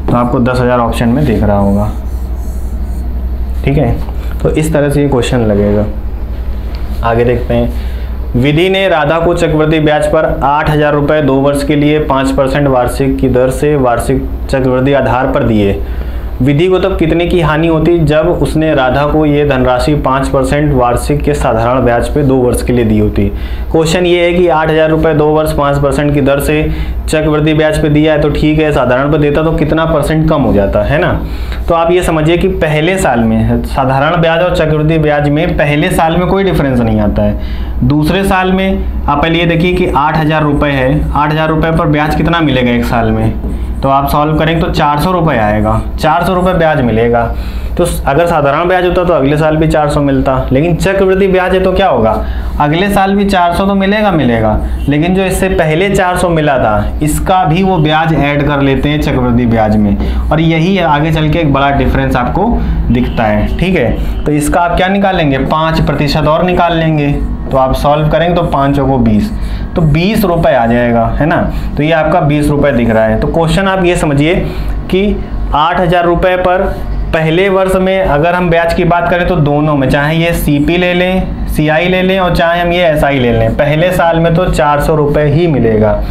तो आपको 10,000 ऑप्शन में दिख रहा होगा। ठीक है, तो इस तरह से ये क्वेश्चन लगेगा। आगे देखते हैं। विधि ने राधा को चक्रवृद्धि ब्याज पर 8,000 रुपये 2 वर्ष के लिए 5% वार्षिक की दर से वार्षिक चक्रवृद्धि आधार पर दिए। विधि को तब कितने की हानि होती जब उसने राधा को ये धनराशि 5% वार्षिक के साधारण ब्याज पे 2 वर्ष के लिए दी होती। क्वेश्चन ये है कि 8,000 रुपये 2 वर्ष 5% की दर से चक्रवृद्धि ब्याज पे दिया है, तो ठीक है, साधारण पे देता तो कितना परसेंट कम हो जाता है ना। तो आप ये समझिए कि पहले साल में साधारण ब्याज और चक्रवृद्धि ब्याज में पहले साल में कोई डिफरेंस नहीं आता है। दूसरे साल में आप पहले ये देखिए कि 8,000 रुपये है, 8,000 रुपये पर ब्याज कितना मिलेगा एक साल में, तो आप सॉल्व करेंगे तो 400 रुपये आएगा, 400 रुपये ब्याज मिलेगा। तो अगर साधारण ब्याज होता तो अगले साल भी 400 मिलता, लेकिन चक्रवृद्धि ब्याज है तो क्या होगा, अगले साल भी 400 तो मिलेगा, लेकिन जो इससे पहले 400 मिला था इसका भी वो ब्याज ऐड कर लेते हैं चक्रवृद्धि ब्याज में, और यही आगे चल के एक बड़ा डिफरेंस आपको दिखता है। ठीक है, तो इसका आप क्या निकालेंगे, 5% और निकाल लेंगे। तो आप सॉल्व करेंगे तो 5 को 20, तो 20 रुपये आ जाएगा, है ना। तो ये आपका 20 रुपये दिख रहा है। तो क्वेश्चन आप ये समझिए कि 8,000 रुपये पर पहले वर्ष में अगर हम ब्याज की बात करें तो दोनों में, चाहे ये CP ले लें, CI ले लें, और चाहे हम ये SI ले लें, पहले साल में तो 400 रुपये ही मिलेगा।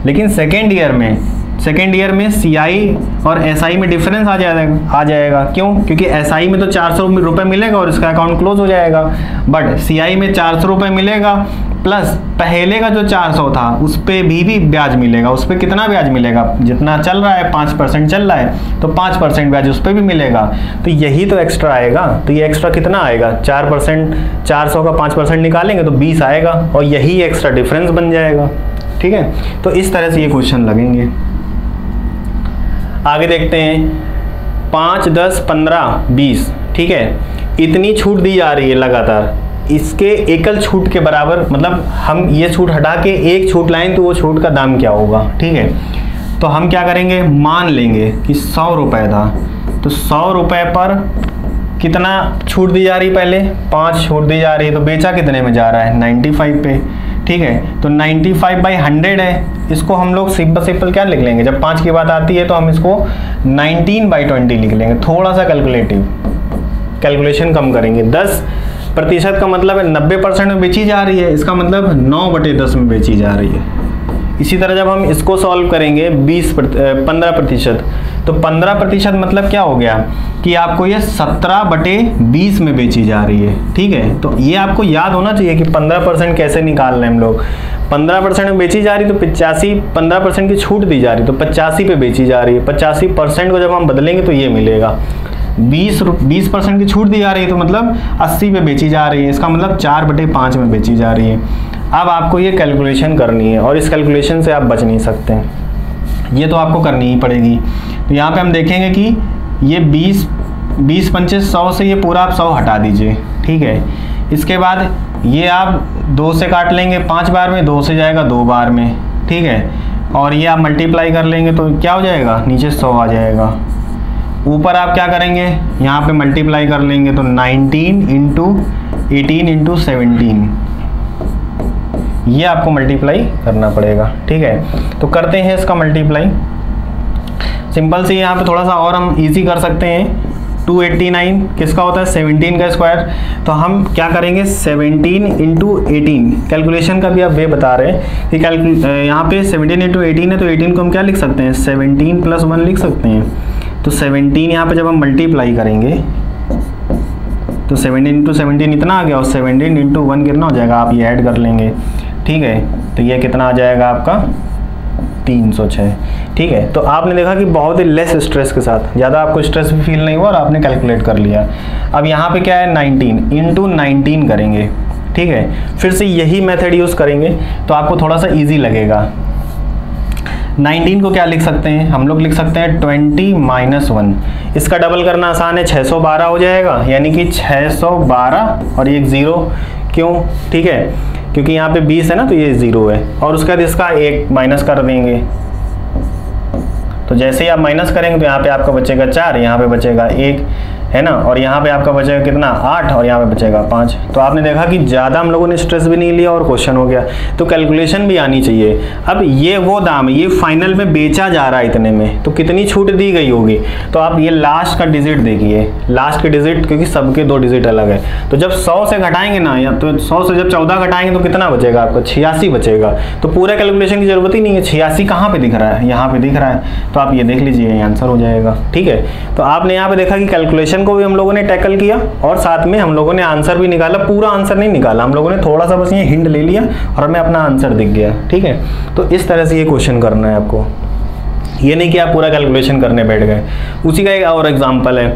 लेकिन सेकेंड ईयर में CI और SI में डिफरेंस आ जाएगा। क्यों, क्योंकि SI में तो 400 रुपये मिलेगा और इसका अकाउंट क्लोज हो जाएगा, बट CI में 400 रुपये मिलेगा प्लस पहले का जो 400 था उस पर भी ब्याज मिलेगा। उस पर कितना ब्याज मिलेगा, जितना चल रहा है 5% चल रहा है तो 5% ब्याज उस पर भी मिलेगा। तो यही तो एक्स्ट्रा आएगा। तो ये एक्स्ट्रा कितना आएगा, 4%, 400 का 5% निकालेंगे तो 20 आएगा, और यही एक्स्ट्रा डिफरेंस बन जाएगा। ठीक है, तो इस तरह से ये क्वेश्चन लगेंगे। आगे देखते हैं 5, 10, 15, 20। ठीक है, इतनी छूट दी जा रही है लगातार, इसके एकल छूट के बराबर, मतलब हम ये छूट हटा के एक छूट लाएं तो वो छूट का दाम क्या होगा। ठीक है, तो हम क्या करेंगे, मान लेंगे कि 100 रुपये था, तो 100 रुपये पर कितना छूट दी जा रही, पहले 5 छूट दी जा रही है, तो बेचा कितने में जा रहा है, 95 पे। ठीक है, तो 95/100 है, इसको हम लोग सिंपल क्या लिख लेंगे, जब 5 की बात आती है तो हम इसको 19/20 लिख लेंगे। थोड़ा सा कैलकुलेशन कम करेंगे। 10% का मतलब है 90% में बेची जा रही है, इसका मतलब 9/10 में बेची जा रही है। इसी तरह जब हम इसको सॉल्व करेंगे 15%, तो 15% मतलब क्या हो गया कि आपको ये 17/20 में बेची जा रही है। ठीक है, तो ये आपको याद होना चाहिए कि 15% कैसे निकाल रहे हैं हम लोग। 15% में बेची जा रही तो 85, 15% की छूट दी जा रही तो 85 पे बेची जा रही है। 85% को जब हम बदलेंगे तो ये मिलेगा। 20% की छूट दी जा रही है तो मतलब 80 पे बेची जा रही है, इसका मतलब 4/5 में बेची जा रही है। अब आपको ये कैलकुलेशन करनी है और इस कैलकुलेशन से आप बच नहीं सकते, ये तो आपको करनी ही पड़ेगी। तो यहाँ पे हम देखेंगे कि ये 20 पंचे 100 से ये पूरा आप 100 हटा दीजिए। ठीक है, इसके बाद ये आप 2 से काट लेंगे 5 बार में, 2 से जाएगा 2 बार में। ठीक है, और ये आप मल्टीप्लाई कर लेंगे तो क्या हो जाएगा, नीचे 100 आ जाएगा। ऊपर आप क्या करेंगे, यहाँ पे मल्टीप्लाई कर लेंगे तो 19 × 18 × 17, ये आपको मल्टीप्लाई करना पड़ेगा। ठीक है, तो करते हैं इसका मल्टीप्लाई। सिंपल से यहाँ पे थोड़ा सा और हम इजी कर सकते हैं। 289 किसका होता है, 17 का स्क्वायर। तो हम क्या करेंगे, 17 × 18, कैलकुलेशन का भी आप वे बता रहे हैं कि यहाँ पे 17 × 18 है तो 18 को हम क्या लिख सकते हैं, 17 + 1 लिख सकते हैं। तो 17 यहाँ पे जब हम मल्टीप्लाई करेंगे तो 17 × 17 इतना आ गया, और 17 × 1 कितना हो जाएगा, आप ये ऐड कर लेंगे। ठीक है, तो ये कितना आ जाएगा आपका 306। ठीक है, तो आपने देखा कि बहुत ही लेस स्ट्रेस के साथ, ज़्यादा आपको स्ट्रेस भी फील नहीं हुआ और आपने कैलकुलेट कर लिया। अब यहाँ पे क्या है, 19 × 19 करेंगे। ठीक है, फिर से यही मेथड यूज़ करेंगे तो आपको थोड़ा सा ईजी लगेगा। 19 को क्या लिख सकते हैं हम लोग, लिख सकते हैं 20 - 1। इसका डबल करना आसान है, 612 हो जाएगा, यानी कि 612 और ये 0 क्यों, ठीक है, क्योंकि यहाँ पे 20 है ना, तो ये 0 है। और उसके बाद इसका 1 माइनस कर देंगे, तो जैसे ही आप माइनस करेंगे तो यहाँ पे आपका बचेगा 4, यहाँ पे बचेगा 1, है ना, और यहाँ पे आपका बचेगा कितना 8, और यहाँ पे बचेगा 5। तो आपने देखा कि ज़्यादा हम लोगों ने स्ट्रेस भी नहीं लिया और क्वेश्चन हो गया। तो कैलकुलेशन भी आनी चाहिए। अब ये वो दाम है, ये फाइनल में बेचा जा रहा है इतने में, तो कितनी छूट दी गई होगी। तो आप ये लास्ट का डिजिट देखिए, लास्ट के डिजिट, क्योंकि सबके 2 डिजिट अलग है। तो जब 100 से घटाएंगे ना, या तो 100 से जब 14 घटाएंगे तो कितना बचेगा आपका, 86 बचेगा। तो पूरा कैलकुलेशन की जरूरत ही नहीं है, 86 कहाँ पे दिख रहा है, यहाँ पे दिख रहा है। तो आप ये देख लीजिए, ये आंसर हो जाएगा, ठीक है। तो आपने यहाँ पे देखा कि कैलकुलेशन को भी हम लोगों ने टैकल किया और साथ में हम लोगों ने आंसर भी निकाला। पूरा आंसर नहीं निकाला हम लोगों ने, थोड़ा सा बस ये हिंट ले लिया और हमें अपना आंसर दिख गया, ठीक है। तो इस तरह से ये क्वेश्चन करना है आपको, ये नहीं कि आप पूरा कैलकुलेशन करने बैठ गए। उसी का एक और एग्जांपल है,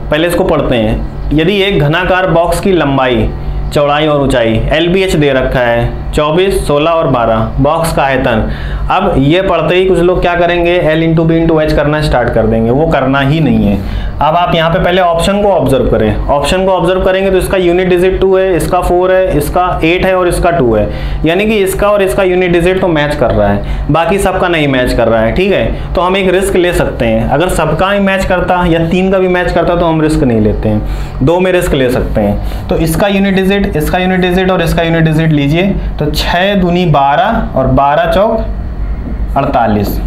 पहले इसको पढ़ते हैं। यदि एक घनाकार बॉक्स की लंबाई, चौड़ाई और ऊंचाई LBH दे रखा है 24, 16 और 12, बॉक्स का आयतन। अब ये पढ़ते ही कुछ लोग क्या करेंगे, L × B × H करना स्टार्ट कर देंगे, वो करना ही नहीं है। अब आप यहाँ पे पहले ऑप्शन को ऑब्जर्व करें, ऑप्शन को ऑब्जर्व करेंगे तो इसका यूनिट डिजिट 2 है, इसका 4 है, इसका 8 है और इसका 2 है, यानी कि इसका और इसका यूनिट डिजिट तो मैच कर रहा है, बाकी सबका नहीं मैच कर रहा है, ठीक है। तो हम एक रिस्क ले सकते हैं, अगर सबका ही मैच करता या 3 का भी मैच करता तो हम रिस्क नहीं लेते हैं, 2 में रिस्क ले सकते हैं। तो इसका यूनिट डिजिट, इसका यूनिट डिजिट और इसका यूनिट डिजिट लीजिए, तो 6 दूनी 12 और 12 चौक 48,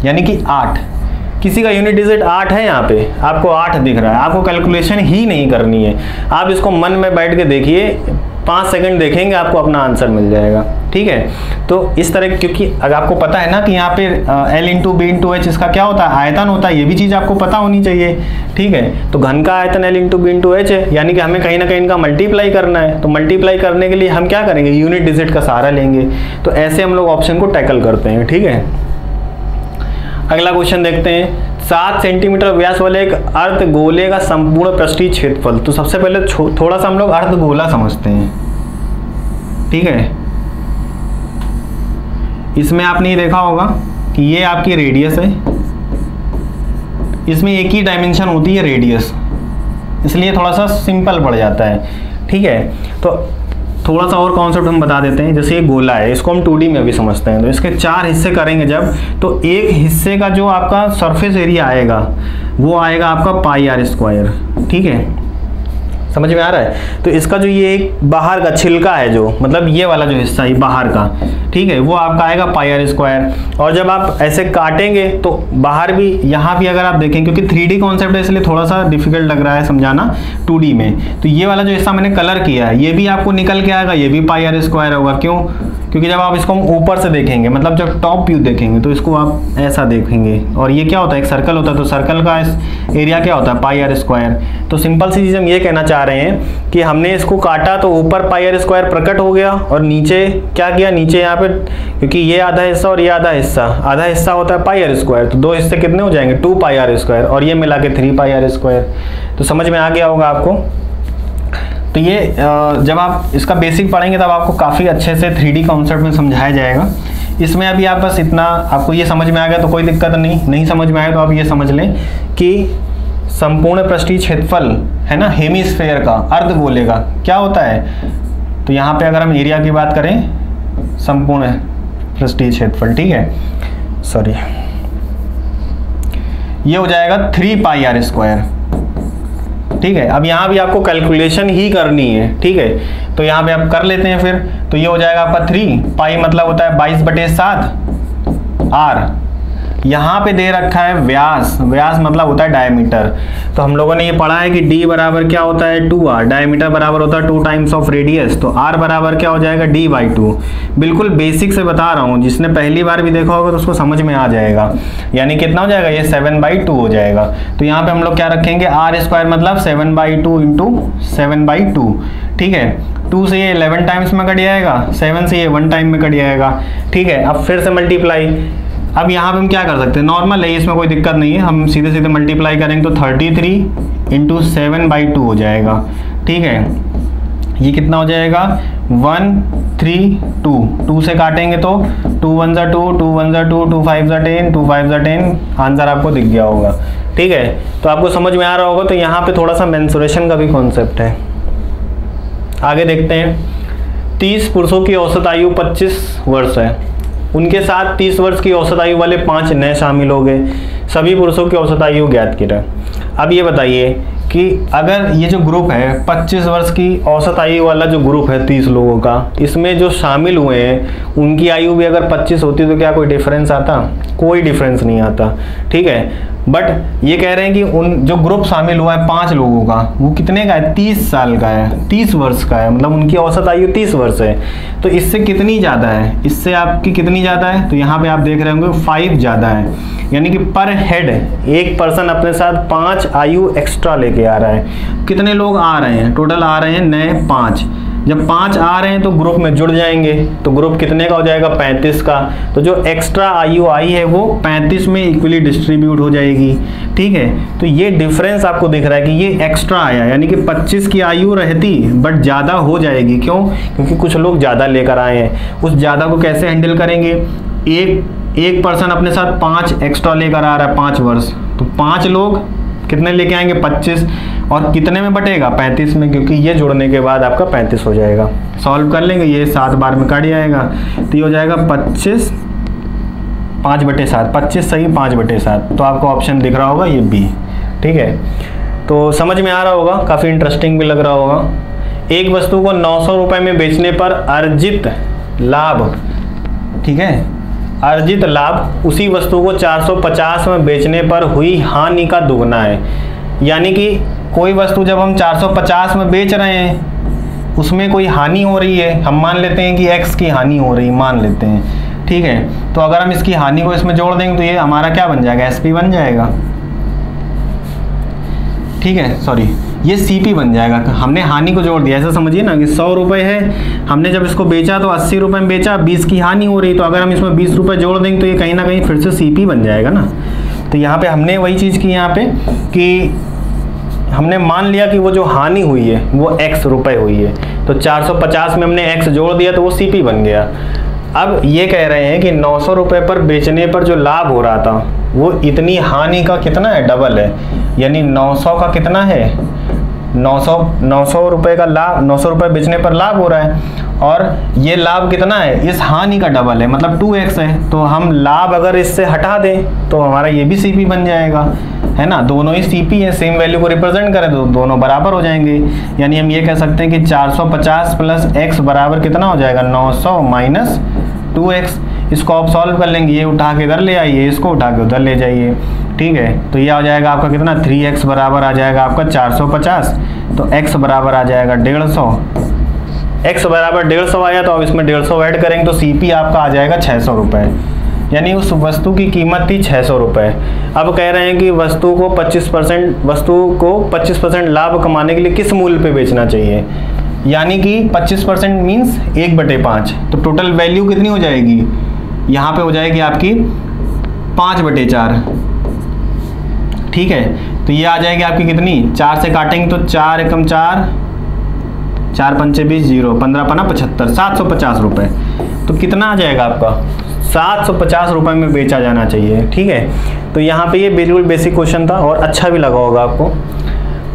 यानी कि 8। किसी का यूनिट डिजिट 8 है, यहाँ पे आपको 8 दिख रहा है, आपको कैलकुलेशन ही नहीं करनी है। आप इसको मन में बैठ के देखिए, 5 सेकंड देखेंगे, आपको अपना आंसर मिल जाएगा, ठीक है। तो इस तरह, क्योंकि अगर आपको पता है ना कि यहाँ पे L × B × H इसका क्या होता है, आयतन होता है, ये भी चीज़ आपको पता होनी चाहिए, ठीक है। तो घन का आयतन L × B × H है, यानी कि हमें कहीं ना कहीं इनका मल्टीप्लाई करना है। तो मल्टीप्लाई करने के लिए हम क्या करेंगे, यूनिट डिजिट का सहारा लेंगे। तो ऐसे हम लोग ऑप्शन को टैकल करते हैं, ठीक है। अगला क्वेश्चन देखते हैं, 7 सेंटीमीटर व्यास वाले एक अर्धगोले का संपूर्ण पृष्ठीय क्षेत्रफल। तो सबसे पहले थोड़ा सा हम लोग अर्धगोला समझते हैं, ठीक है। इसमें आपने ये देखा होगा कि ये आपकी रेडियस है, इसमें एक ही डायमेंशन होती है रेडियस, इसलिए थोड़ा सा सिंपल पड़ जाता है, ठीक है। तो थोड़ा सा और कॉन्सेप्ट हम बता देते हैं। जैसे ये गोला है, इसको हम 2D में भी समझते हैं। तो इसके 4 हिस्से करेंगे जब, तो एक हिस्से का जो आपका सरफेस एरिया आएगा वो आएगा आपका πr², ठीक है, समझ में आ रहा है। तो इसका जो ये एक बाहर का छिलका है, जो मतलब ये वाला जो हिस्सा है बाहर का, ठीक है, वो आपका आएगा πr²। और जब आप ऐसे काटेंगे तो बाहर भी, यहाँ भी अगर आप देखें, क्योंकि 3D कॉन्सेप्ट है इसलिए थोड़ा सा डिफिकल्ट लग रहा है समझाना 2D में। तो ये वाला जो हिस्सा मैंने कलर किया है, ये भी आपको निकल के आएगा, ये भी πr² होगा। क्यों? क्योंकि जब आप इसको ऊपर से देखेंगे, मतलब जब टॉप व्यू देखेंगे तो इसको आप ऐसा देखेंगे, और ये क्या होता है, एक सर्कल होता है, तो सर्कल का एरिया क्या होता है, πr²। तो सिंपल सी चीज़ हम ये कहना चाह रहे हैं कि हमने इसको काटा तो ऊपर πr² प्रकट हो गया, और नीचे क्या किया, नीचे यहाँ पे, क्योंकि ये आधा हिस्सा और ये आधा हिस्सा होता है πr², तो 2 हिस्से कितने हो जाएंगे, 2πr², और ये मिला के 3πr²। तो समझ में आ गया होगा आपको। तो ये जब आप इसका बेसिक पढ़ेंगे तब आपको काफ़ी अच्छे से 3D कॉन्सेप्ट में समझाया जाएगा। इसमें अभी आप बस इतना, आपको ये समझ में आ गया तो कोई दिक्कत नहीं समझ में आया तो आप ये समझ लें कि संपूर्ण पृष्ठीय क्षेत्रफल है ना, हेमिस्फेयर का, अर्धगोले का क्या होता है। तो यहाँ पे अगर हम एरिया की बात करें, संपूर्ण पृष्ठीय क्षेत्रफल, ठीक है, सॉरी, ये हो जाएगा 3πr², ठीक है। अब यहाँ भी आपको कैलकुलेशन ही करनी है, ठीक है, तो यहाँ पे आप कर लेते हैं फिर। तो ये हो जाएगा आपका 3 पाई, मतलब होता है 22/7 r। यहाँ पे दे रखा है व्यास, व्यास मतलब होता है डायमीटर। तो हम लोगों ने ये पढ़ा है कि d बराबर क्या होता है 2r, डायमीटर बराबर होता है 2 टाइम्स ऑफ रेडियस, तो r बराबर क्या हो जाएगा d/2। बिल्कुल बेसिक से बता रहा हूँ, जिसने पहली बार भी देखा होगा तो उसको समझ में आ जाएगा। यानी कितना हो जाएगा, ये 7/2 हो जाएगा। तो यहाँ पे हम लोग क्या रखेंगे, r² मतलब 7/2 × 7/2, ठीक है। 2 से ये 11 टाइम्स में कट जाएगा, 7 से ये 1 टाइम में कट जाएगा, ठीक है। अब फिर से मल्टीप्लाई, अब यहाँ पे हम क्या कर सकते हैं, नॉर्मल है, इसमें कोई दिक्कत नहीं है, हम सीधे सीधे मल्टीप्लाई करेंगे तो 33 × 7/2 हो जाएगा, ठीक है। ये कितना हो जाएगा, 3 2, 2 से काटेंगे तो 2 1 ज़ा 2, 2 1 ज़ा 2, 2 5 ज़ा 10, 2 5 ज़ा 10, आंसर आपको दिख गया होगा। ठीक है, तो आपको समझ में आ रहा होगा। तो यहाँ पे थोड़ा सा मेंसुरेशन का भी कॉन्सेप्ट है। आगे देखते हैं। 30 पुरुषों की औसत आयु 25 वर्ष है, उनके साथ 30 वर्ष की औसत आयु वाले 5 नए शामिल हो गए, सभी पुरुषों की औसत आयु ज्ञात करें। अब ये बताइए कि अगर ये जो ग्रुप है 25 वर्ष की औसत आयु वाला जो ग्रुप है 30 लोगों का, इसमें जो शामिल हुए हैं उनकी आयु भी अगर 25 होती तो क्या कोई डिफरेंस आता? कोई डिफरेंस नहीं आता। ठीक है, बट ये कह रहे हैं कि उन जो ग्रुप शामिल हुआ है 5 लोगों का, वो कितने का है? 30 साल का है, 30 वर्ष का है, मतलब उनकी औसत आयु 30 वर्ष है। तो इससे कितनी ज़्यादा है? इससे आपकी कितनी ज़्यादा है? तो यहाँ पे आप देख रहे होंगे 5 ज़्यादा है, यानी कि पर हेड एक पर्सन अपने साथ 5 आयु एक्स्ट्रा लेके आ रहा है। कितने लोग आ रहे हैं? टोटल आ रहे हैं नए 5। जब 5 आ रहे हैं तो ग्रुप में जुड़ जाएंगे, तो ग्रुप कितने का हो जाएगा? 35 का। तो जो एक्स्ट्रा आयु आई है वो 35 में इक्वली डिस्ट्रीब्यूट हो जाएगी। ठीक है, तो ये डिफरेंस आपको दिख रहा है कि ये एक्स्ट्रा आया, यानी कि 25 की आयु रहती बट ज़्यादा हो जाएगी। क्यों? क्योंकि कुछ लोग ज़्यादा लेकर आए हैं। उस ज़्यादा को कैसे हैंडल करेंगे? एक पर्सन अपने साथ 5 एक्स्ट्रा लेकर आ रहा है 5 वर्ष, तो 5 लोग कितने लेके आएंगे? 25, और कितने में बटेगा? 35 में, क्योंकि ये जुड़ने के बाद आपका 35 हो जाएगा। सॉल्व कर लेंगे, ये 7 बार में काट जाएगा, तो ये हो जाएगा 25 5/7, 25 सही 5/7। तो आपको ऑप्शन दिख रहा होगा ये बी। ठीक है, तो समझ में आ रहा होगा, काफ़ी इंटरेस्टिंग भी लग रहा होगा। एक वस्तु को 900 रुपये में बेचने पर अर्जित लाभ, ठीक है, अर्जित लाभ उसी वस्तु को 450 में बेचने पर हुई हानि का दुगना है। यानी कि कोई वस्तु जब हम 450 में बेच रहे हैं उसमें कोई हानि हो रही है, हम मान लेते हैं कि x की हानि हो रही, मान लेते हैं। ठीक है, तो अगर हम इसकी हानि को इसमें जोड़ देंगे तो ये हमारा क्या बन जाएगा? SP बन जाएगा। ठीक है, सॉरी, ये CP बन जाएगा। हमने हानि को जोड़ दिया, ऐसा समझिए ना कि 100 रुपये है, हमने जब इसको बेचा तो 80 रुपये में बेचा, 20 की हानि हो रही, तो अगर हम इसमें 20 रुपये जोड़ देंगे तो ये कहीं ना कहीं फिर से CP बन जाएगा ना। तो यहाँ पे हमने वही चीज़ की यहाँ पे कि हमने मान लिया कि वो जो हानि हुई है वो x रुपए हुई है, तो 450 में हमने x जोड़ दिया तो वो CP बन गया। अब ये कह रहे हैं कि 900 रुपये पर बेचने पर जो लाभ हो रहा था वो इतनी हानि का कितना है? डबल है, यानी 900 का कितना है? 900 रुपये का लाभ, 900 रुपये बेचने पर लाभ हो रहा है, और ये लाभ कितना है? इस हानि का डबल है, मतलब 2x है। तो हम लाभ अगर इससे हटा दें तो हमारा ये भी CP बन जाएगा, है ना। दोनों ही CP है, सेम वैल्यू को रिप्रेजेंट करें तो दोनों बराबर हो जाएंगे। यानी हम ये कह सकते हैं कि 450 प्लस x बराबर कितना हो जाएगा? 900 माइनस 2x। इसको आप सॉल्व कर लेंगे, ये उठा के इधर ले आइए, इसको उठा के उधर ले जाइए। ठीक है, तो ये आ जाएगा आपका कितना? 3x बराबर आ जाएगा आपका 450, तो x बराबर आ जाएगा 150। x बराबर 150 आया तो अब इसमें 150 ऐड करेंगे तो CP आपका आ जाएगा 600 रुपये, यानी उस वस्तु की कीमत थी 600 रुपये। अब कह रहे हैं कि वस्तु को 25% लाभ कमाने के लिए किस मूल्य पे बेचना चाहिए? यानी कि 25% मीन्स 1/5, तो टोटल वैल्यू कितनी हो जाएगी? यहाँ पे हो जाएगी आपकी 5/4। ठीक है, तो ये आ जाएगी आपकी कितनी? 4 से काटेंगे तो 4 एकम 4, 4 पंचे 20, 0, 15 पना 75, 750 रुपये। तो कितना आ जाएगा आपका? 750 रुपये में बेचा जाना चाहिए। ठीक है, तो यहाँ पे ये बिल्कुल बेसिक क्वेश्चन था और अच्छा भी लगा होगा आपको।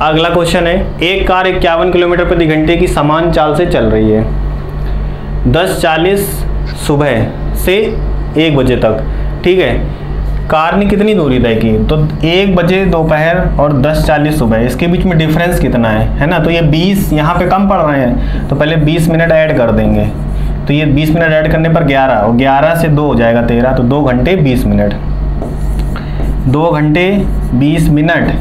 अगला क्वेश्चन है, एक कार 51 किलोमीटर प्रति घंटे की समान चाल से चल रही है 10:40 सुबह से 1 बजे तक। ठीक है, कार ने कितनी दूरी तय की? तो 1 बजे दोपहर और 10:40 सुबह, इसके बीच में डिफरेंस कितना है ना। तो ये 20 यहाँ पे कम पड़ रहे हैं, तो पहले 20 मिनट ऐड कर देंगे, तो ये 20 मिनट ऐड करने पर 11, और 11 से 2 हो जाएगा 13, तो 2 घंटे 20 मिनट। 2 घंटे 20 मिनट,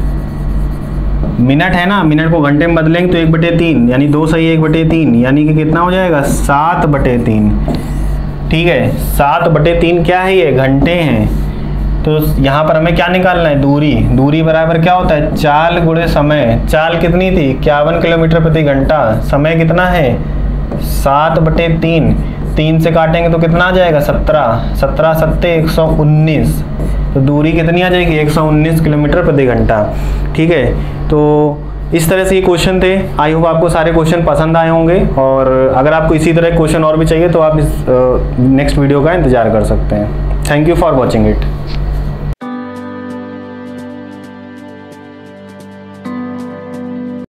मिनट है ना, मिनट को घंटे में बदलेंगे तो 1/3, यानी 2 सही 1/3, यानी कि कितना हो जाएगा? 7/3। ठीक है, 7/3 क्या है? ये घंटे हैं। तो यहाँ पर हमें क्या निकालना है? दूरी। दूरी बराबर क्या होता है? चाल गुणे समय। चाल कितनी थी? 51 किलोमीटर प्रति घंटा। समय कितना है? 7/3। 3 से काटेंगे तो कितना आ जाएगा? 17। 17 सत्ते 119, तो दूरी कितनी आ जाएगी? 119 किलोमीटर प्रति घंटा। ठीक है, तो इस तरह से ये क्वेश्चन थे। आई होप आपको सारे क्वेश्चन पसंद आए होंगे, और अगर आपको इसी तरह क्वेश्चन और भी चाहिए तो आप इस नेक्स्ट वीडियो का इंतज़ार कर सकते हैं। Thank you for watching it.